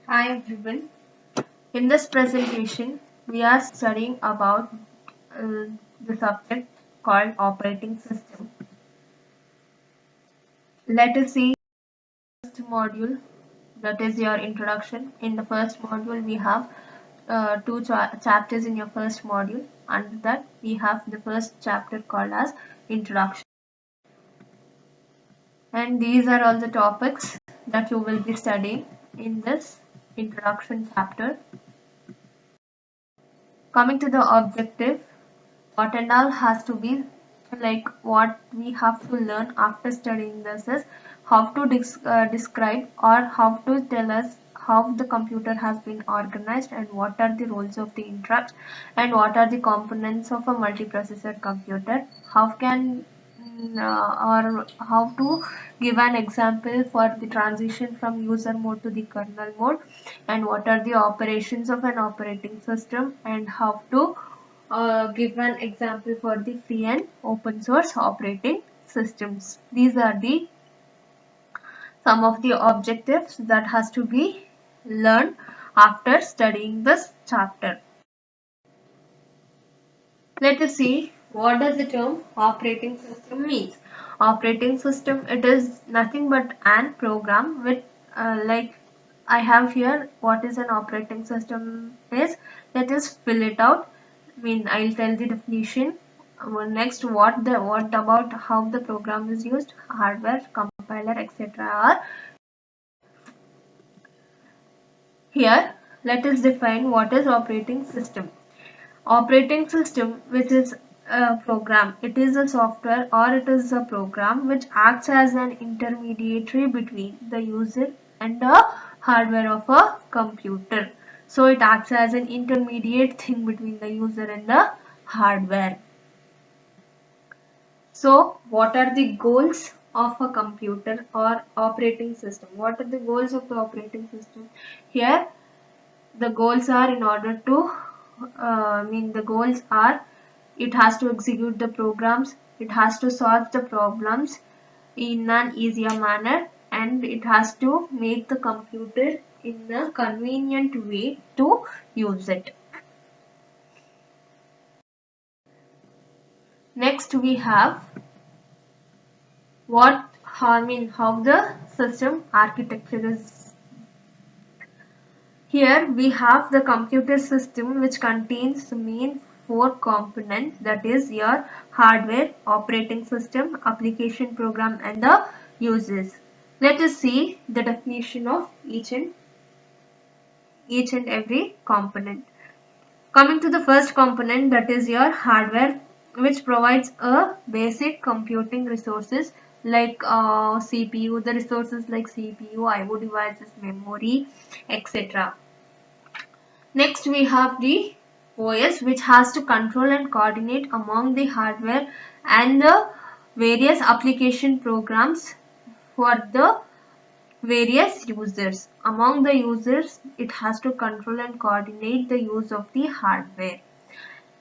Hi everyone. In this presentation, we are studying about uh, the subject called operating system. Let us see the first module, that is your introduction. In the first module, we have two chapters in your first module. Under that, we have the first chapter called as introduction. And these are all the topics that you will be studying in this introduction chapter. Coming to the objective, what and all has to be like what we have to learn after studying this is how to describe or how to tell us how the computer has been organized and what are the roles of the interrupts and what are the components of a multiprocessor computer, how can or how to give an example for the transition from user mode to the kernel mode, and what are the operations of an operating system, and how to give an example for the free and open source operating systems. These are the some of the objectives that has to be learned after studying this chapter. Let us see what does the term operating system means. Operating system, it is nothing but an program with like I have here what is an operating system is. Let us fill it out. I'll tell the definition. Next, what about how the program is used, hardware, compiler, etc. are here. Let us define what is operating system. Operating system, which is a program, it is a software or it is a program which acts as an intermediary between the user and the hardware of a computer. So it acts as an intermediate thing between the user and the hardware. So what are the goals of a computer or operating system? What are the goals of the operating system? Here the goals are in order to the goals are it has to execute the programs, it has to solve the problems in an easier manner, and it has to make the computer in a convenient way to use it. Next we have how the system architecture is. Here we have the computer system which contains the main four components, that is your hardware, operating system, application program and the users. Let us see the definition of each and every component. Coming to the first component, that is your hardware, which provides a basic computing resources like CPU, the resources like CPU, IO devices, memory, etc. Next we have the OS, which has to control and coordinate among the hardware and the various application programs for the various users. Among the users, it has to control and coordinate the use of the hardware.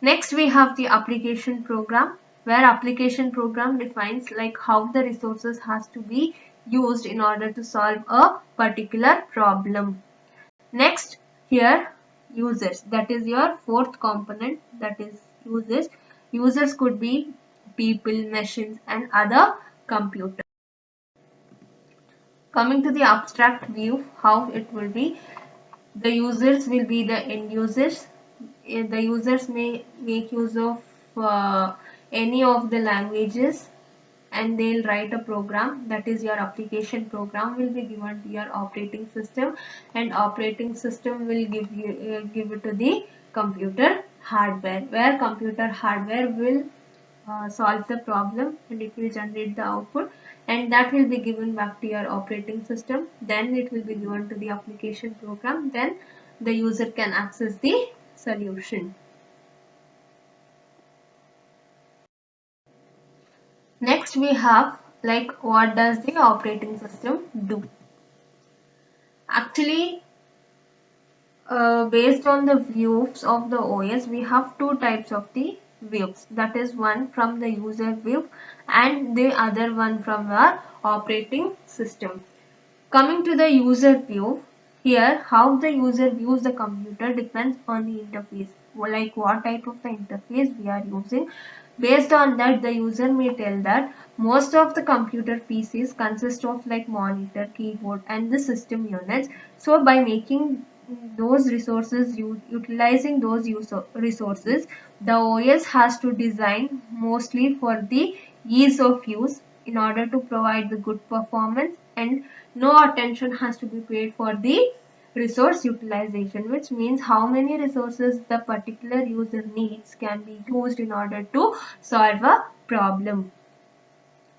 Next we have the application program, where application program defines like how the resources has to be used in order to solve a particular problem. Next, here users, that is your fourth component, that is users. Users could be people, machines and other computers. Coming to the abstract view, how it will be, the users will be the end users. The users may make use of any of the languages and they'll write a program, that is your application program will be given to your operating system, and operating system will give it to the computer hardware, where computer hardware will solve the problem and it will generate the output, and that will be given back to your operating system, then it will be given to the application program, then the user can access the solution. Next we have like what does the operating system do. Actually, based on the views of the OS, we have two types of the views. That is one from the user view and the other one from our operating system. Coming to the user view, Here, how the user views the computer depends on the interface, like what type of the interface we are using. Based on that, the user may tell that most of the computer PCs consist of like monitor, keyboard, and the system units. So by making those resources, utilizing those resources, the OS has to design mostly for the ease of use in order to provide the good performance, and no attention has to be paid for the resource utilization, which means how many resources the particular user needs can be used in order to solve a problem.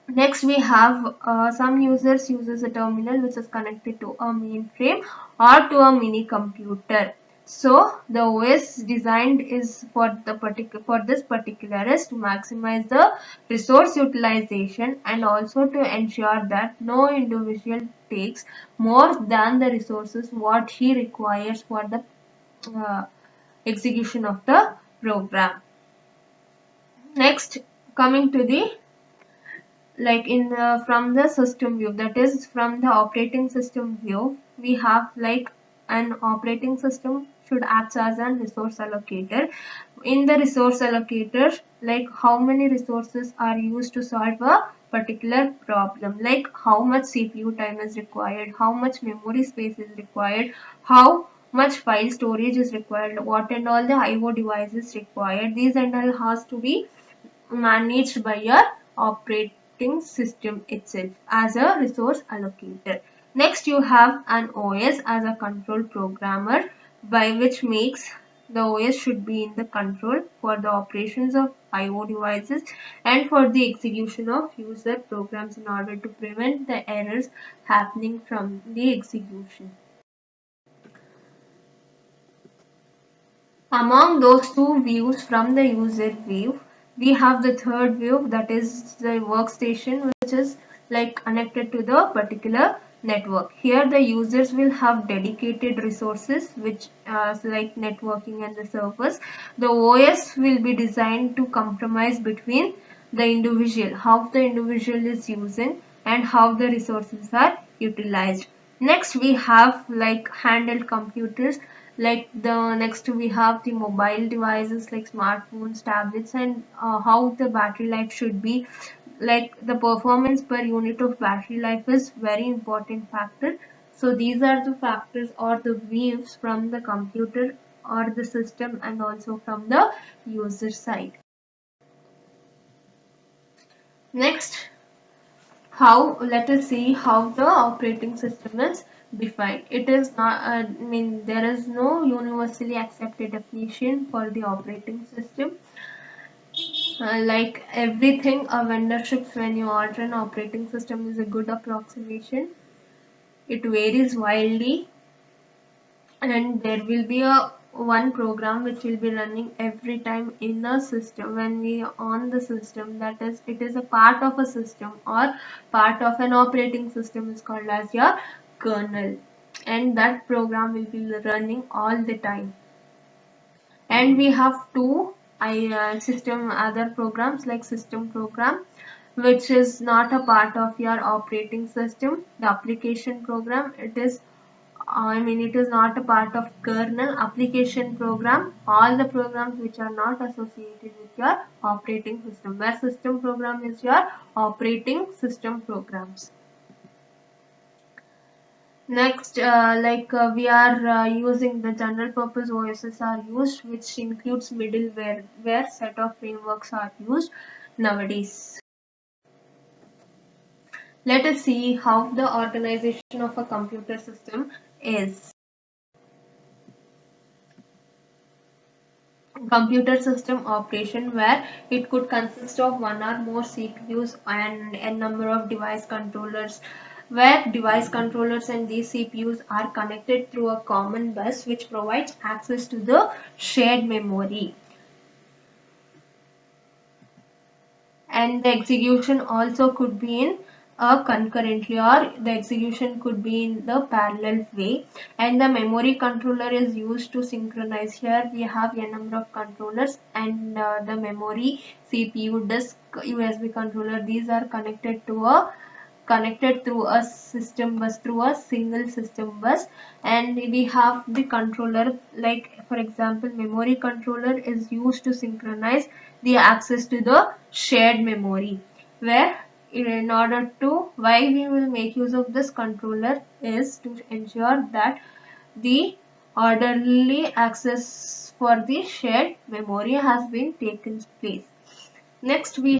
Next, we have some users uses a terminal which is connected to a mainframe or to a mini computer. So the OS designed is for this particular is to maximize the resource utilization and also to ensure that no individual takes more than the resources what he requires for the uh, execution of the program. Next, coming to the like in the from the system view, that is from the operating system view, we have like an operating system should act as a resource allocator. In the resource allocator, like how many resources are used to solve a particular problem, like how much CPU time is required, how much memory space is required, how much file storage is required, what and all the IO devices required, these and all has to be managed by your operating system itself as a resource allocator. Next, you have an OS as a control programmer, by which makes the OS should be in the control for the operations of IO devices and for the execution of user programs in order to prevent the errors happening from the execution. Among those two views from the user view, we have the third view, that is the workstation, which is like connected to the particular network. Here the users will have dedicated resources which like networking and the servers. The OS will be designed to compromise between the individual, how the individual is using and how the resources are utilized. Next, we have like handheld computers. Like the next we have the mobile devices like smartphones, tablets, and how the battery life should be. Like the performance per unit of battery life is very important factor. So these are the factors or the views from the computer or the system and also from the user side. Next, how let us see how the operating system is defined. It is not I mean there is no universally accepted definition for the operating system. Like everything a vendor ships when you order an operating system is a good approximation. It varies wildly, and there will be a one program which will be running every time in a system when we on the system, that is it is a part of a system or part of an operating system is called as your kernel, and that program will be running all the time. And we have two system other programs like system program, which is not a part of your operating system. The application program, it is it is not a part of kernel. Application program, all the programs which are not associated with your operating system, where system program is your operating system programs. Next, we are using the general purpose OSs are used, which includes middleware, where set of frameworks are used nowadays. Let us see how the organization of a computer system is. Computer system operation, where it could consist of one or more CPUs and a number of device controllers, where device controllers and these CPUs are connected through a common bus which provides access to the shared memory. And the execution also could be in concurrently, or the execution could be in the parallel way, and the memory controller is used to synchronize. Here we have a number of controllers, and the memory, CPU, disk, USB controller, these are connected to a connected through a system bus, through a single system bus. And we have the controller, like for example memory controller is used to synchronize the access to the shared memory, where in order to, why we will make use of this controller is to ensure that the orderly access for the shared memory has been taken place. Next we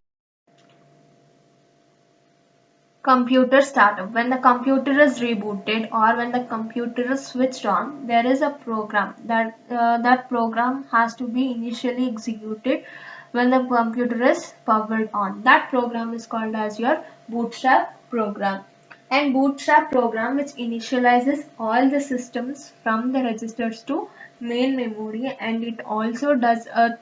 computer startup. When the computer is rebooted or when the computer is switched on, there is a program that program has to be initially executed when the computer is powered on. That program is called as your bootstrap program. And bootstrap program which initializes all the systems from the registers to main memory, and it also does a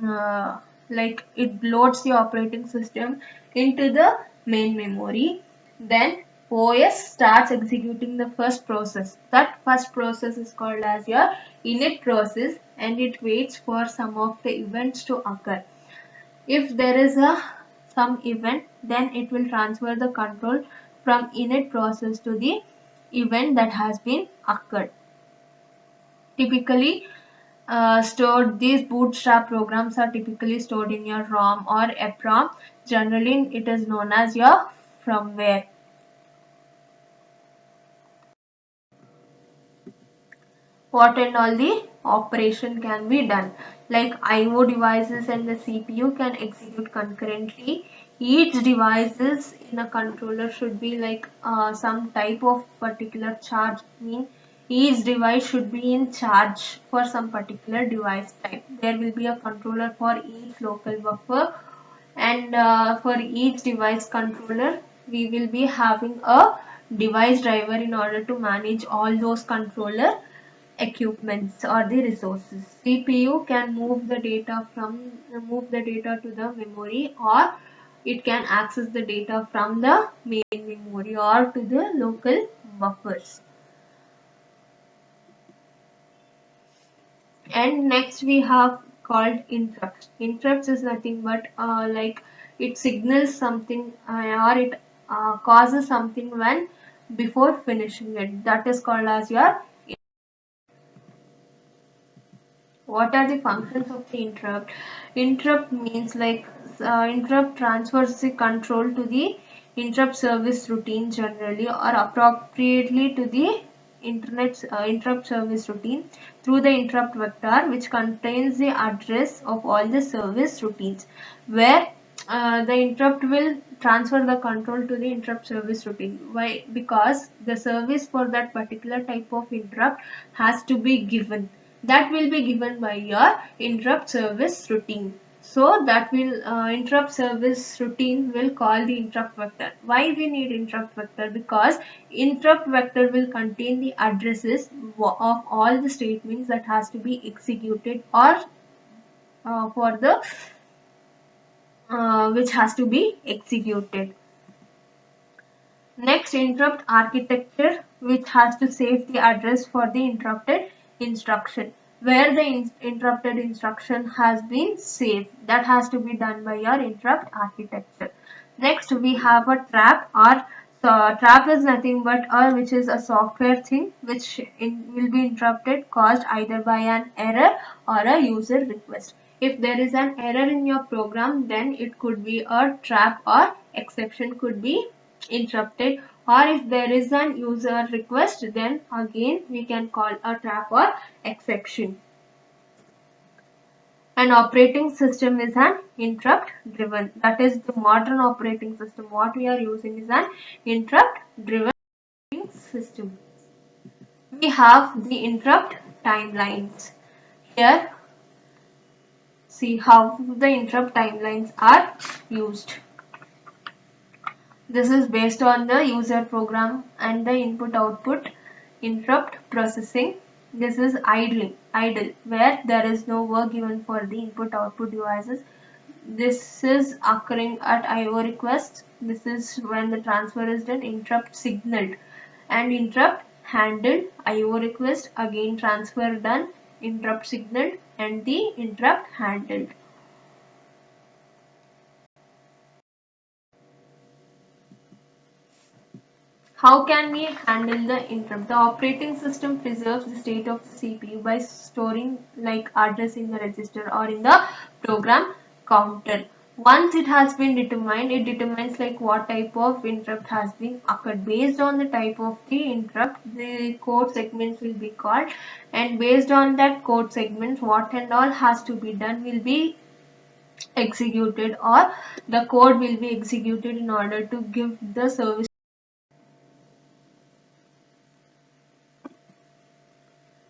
uh, like it loads the operating system into the main memory. Then OS starts executing the first process. That first process is called as your init process, and it waits for some of the events to occur. If there is a some event, then it will transfer the control from init process to the event that has been occurred. Typically stored, these bootstrap programs are typically stored in your ROM or EPROM. Generally it is known as your firmware. What and all the operation can be done, like IO devices and the CPU can execute concurrently. Each devices in a controller should be like some type of particular charge, mean each device should be in charge for some particular device type. There will be a controller for each local buffer, and for each device controller we will be having a device driver in order to manage all those controller equipments or the resources. CPU can move the data to the memory, or it can access the data from the main memory or to the local buffers. And next we have called interrupts. Interrupts is nothing but like it signals something or it causes something when before finishing it. That is called as your. What are the functions of the interrupt? Interrupt means like interrupt transfers the control to the interrupt service routine generally or appropriately to the interrupt service routine through the interrupt vector, which contains the address of all the service routines, where the interrupt will transfer the control to the interrupt service routine. Why? Because the service for that particular type of interrupt has to be given. That will be given by your interrupt service routine. So that will interrupt service routine will call the interrupt vector. Why we need interrupt vector? Because interrupt vector will contain the addresses of all the statements that has to be executed, or for the which has to be executed. Next, interrupt architecture, which has to save the address for the interrupted instruction, where the interrupted instruction has been saved. That has to be done by your interrupt architecture. Next, we have a trap, or trap is nothing but which is a software thing which will be interrupted caused either by an error or a user request. If there is an error in your program, then it could be a trap or exception could be interrupted, or if there is an user request, then again we can call a trap or exception. An operating system is an interrupt driven. That is the modern operating system. What we are using is an interrupt driven system. We have the interrupt timelines. Here, see how the interrupt timelines are used. This is based on the user program and the input output interrupt processing. This is idle, where there is no work given for the input output devices. This is occurring at IO request. This is when the transfer is done. Interrupt signaled and interrupt handled. IO request, again transfer done, interrupt signaled and the interrupt handled. How can we handle the interrupt? The operating system preserves the state of the CPU by storing like address in the register or in the program counter. Once it has been determined, it determines like what type of interrupt has been occurred. Based on the type of the interrupt, the code segments will be called, and based on that code segment, what and all has to be done will be executed, or the code will be executed in order to give the service.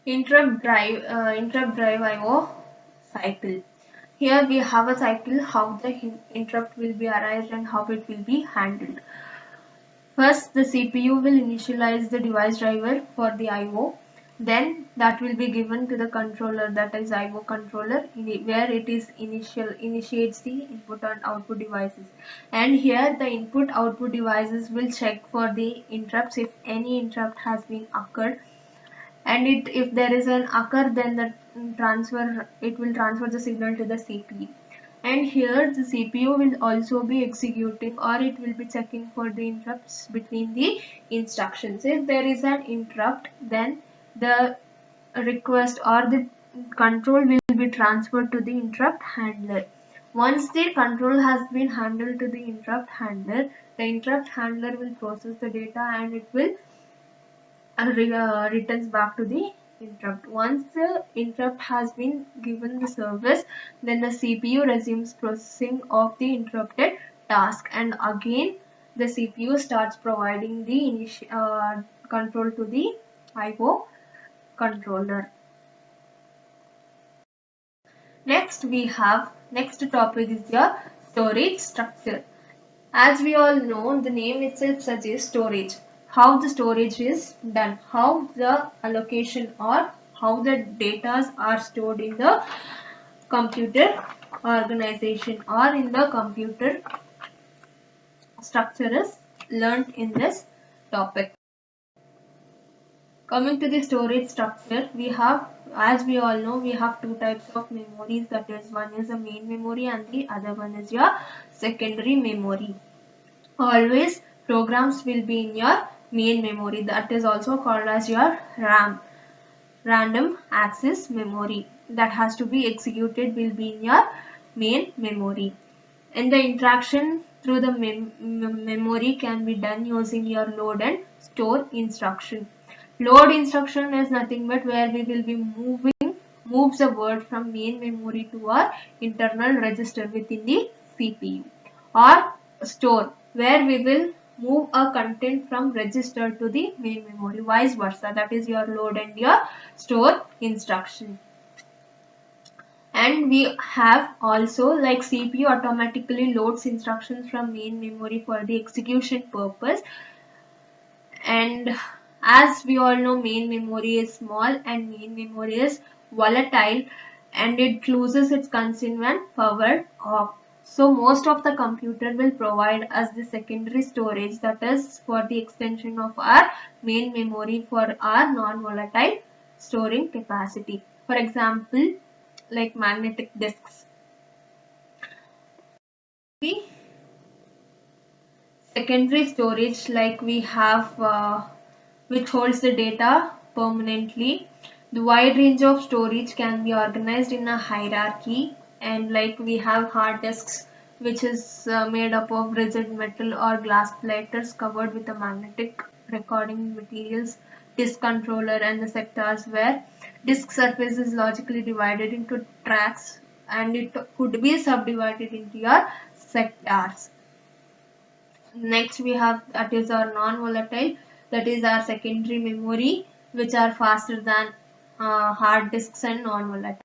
Interrupt drive IO cycle. Here we have a cycle how the interrupt will be arised and how it will be handled. First, the CPU will initialize the device driver for the IO. Then that will be given to the controller, that is IO controller, where it is initiates the input and output devices. And here the input output devices will check for the interrupts if any interrupt has been occurred, and if there is an occur, then the it will transfer the signal to the CPU. And here the CPU will also be executing, or it will be checking for the interrupts between the instructions. If there is an interrupt, then the request or the control will be transferred to the interrupt handler. Once the control has been handled to the interrupt handler, the interrupt handler will process the data and it will returns back to the interrupt. Once the interrupt has been given the service, then the CPU resumes processing of the interrupted task, and again the CPU starts providing the control to the IO controller. Next topic is your storage structure. As we all know, the name itself suggests storage. How the storage is done, how the allocation or how the data are stored in the computer organization or in the computer structure is learnt in this topic. Coming to the storage structure, we have, as we all know, we have two types of memories, that is, one is a main memory and the other one is your secondary memory. Always programs will be in your main memory, that is also called as your RAM, random access memory, that has to be executed will be in your main memory. And the interaction through the memory can be done using your load and store instruction. Load instruction is nothing but where we will be moves a word from main memory to our internal register within the CPU. Or store, where we will move a content from register to the main memory, vice versa, that is your load and your store instruction. And we have also like CPU automatically loads instructions from main memory for the execution purpose. And as we all know, main memory is small and main memory is volatile, and it loses its consumption when powered off. So most of the computer will provide us the secondary storage, that is for the extension of our main memory for our non-volatile storing capacity. For example, like magnetic disks. The secondary storage, like we have which holds the data permanently. The wide range of storage can be organized in a hierarchy, and like we have hard disks, which is made up of rigid metal or glass platters covered with a magnetic recording materials, disk controller, and the sectors, where disk surface is logically divided into tracks and it could be subdivided into your sectors. Next we have, that is our non-volatile, that is our secondary memory, which are faster than hard disks and non-volatile.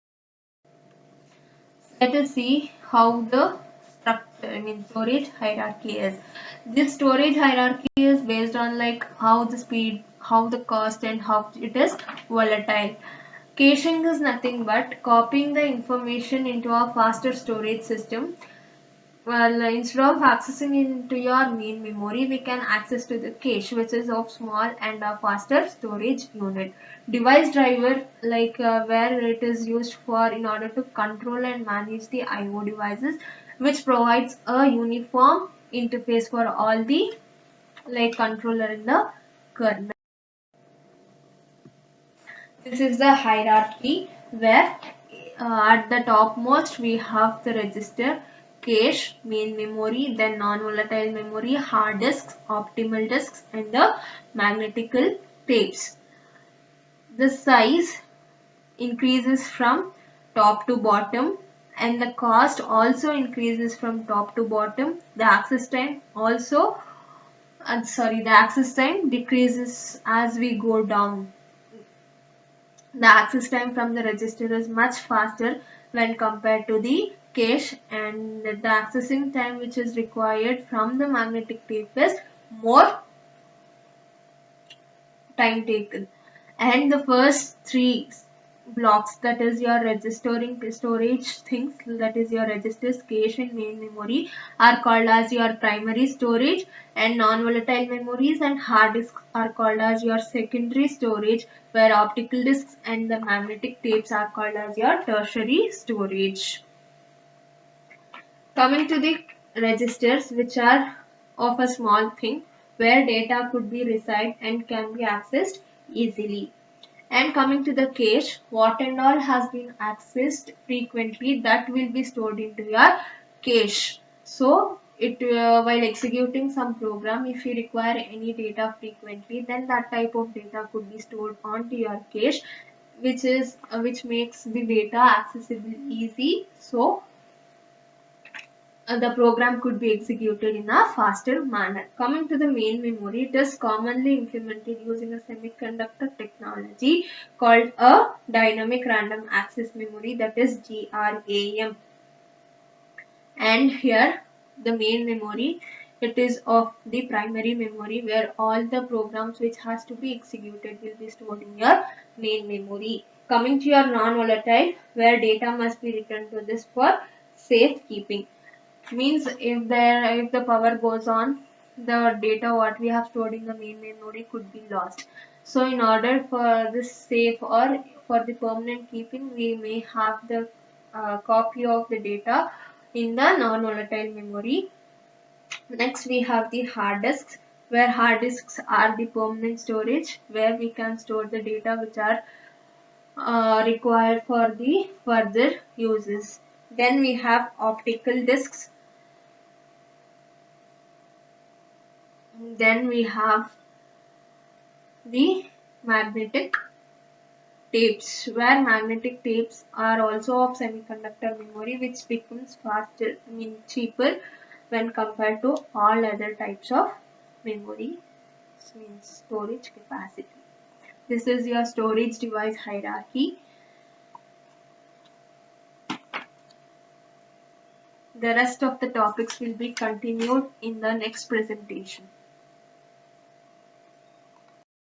Let us see how the structure, storage hierarchy is. This storage hierarchy is based on like how the speed, how the cost, and how it is volatile. Caching is nothing but copying the information into a faster storage system. Well, instead of accessing into your main memory, we can access to the cache, which is of small and a faster storage unit. Device driver, like where it is used for in order to control and manage the IO devices, which provides a uniform interface for all the like controller in the kernel. This is the hierarchy where at the topmost we have the register, cache, main memory, then non-volatile memory, hard disks, optimal disks, and the magnetical tapes. The size increases from top to bottom and the cost also increases from top to bottom. The access time also, the access time decreases as we go down. The access time from the register is much faster when compared to the cache, and the accessing time which is required from the magnetic tape is more time taken. And the first three blocks, that is your registering storage things, that is your registers, cache and main memory, are called as your primary storage, and non-volatile memories and hard disks are called as your secondary storage, where optical disks and the magnetic tapes are called as your tertiary storage. Coming to the registers, which are of a small thing where data could be reside and can be accessed easily. And coming to the cache, what and all has been accessed frequently, that will be stored into your cache. So it while executing some program, if you require any data frequently, then that type of data could be stored onto your cache, which makes the data accessible easy. So the program could be executed in a faster manner. Coming to the main memory, it is commonly implemented using a semiconductor technology called a dynamic random access memory, that is DRAM. And here the main memory, it is of the primary memory where all the programs which has to be executed will be stored in your main memory. Coming to your non-volatile, where data must be returned to this for safekeeping. Means if the power goes on, the data what we have stored in the main memory could be lost. So in order for this safe or for the permanent keeping, we may have the copy of the data in the non-volatile memory. Next we have the hard disks, where hard disks are the permanent storage where we can store the data which are required for the further uses. Then we have optical disks. Then we have the magnetic tapes, where magnetic tapes are also of semiconductor memory, which becomes faster, cheaper when compared to all other types of memory, means storage capacity. This is your storage device hierarchy. The rest of the topics will be continued in the next presentation.